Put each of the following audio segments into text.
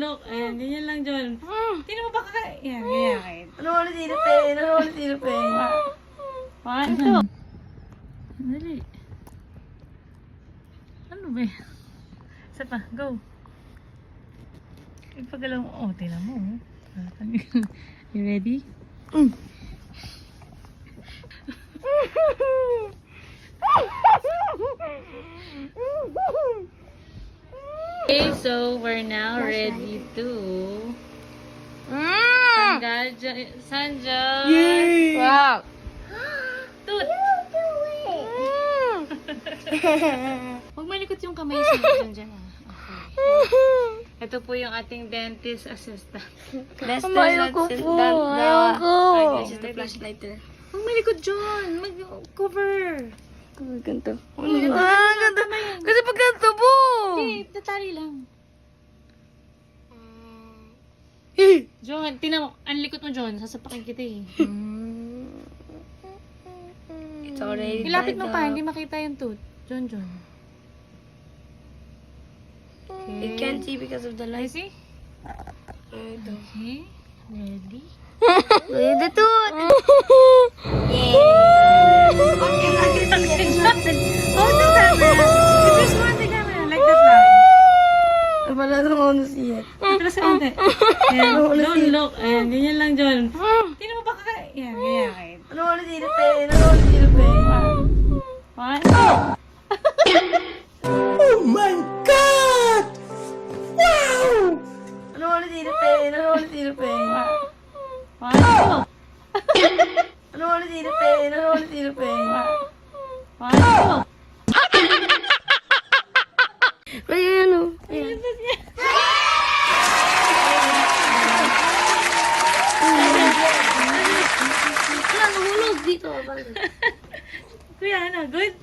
look. Ayan, ganyan lang, John. Tingnan mo ba Ayan, ganyan. Ano ulit silipin? Ano ulit silipin? 1, 2. Dali. Ano ba? Isa pa, go. Ipagalaw mo. Oh, tingnan mo. You ready? Okay, so we're now ready to tanggal Sanjo. Wow! Toot! Huwag malikot yung kamay sa dyan. Okay. Ito po yung ating dentist assistant. Ayoko po! Ayoko! This is the flashlighter. Huwag malikot dyan! Mag-cover! Ganito. Ganito. Ganito. Kasi pag ganito po! Hindi, tatali lang. John, tinan mo. Ang likot mo, John. Sasapakin kita eh. It's already Ilapit mo tied pa, up. hindi makita yung tooth. John. It can't see because of the I light. see? Ito. Okay. Ready? Look at the tooth! Yay! Hold the camera. Just hold the camera. Like that lang. I'm not gonna see it. Atras ka konti. Ayan. Don't look. Ayan. Ganyan lang, John. Tingnan mo ba Ayan. Ganyan. Ano ulit silipin? Ano ulit silipin? 1, 2. Oh my God! Wow! Ano ulit silipin? Ano ulit silipin? 1, 2. Ano ulit silipin? Ano ulit silipin? 1, 2. Ay, ano? Wala, nahulog dito. Kuya, ano? Good?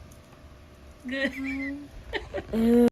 Good.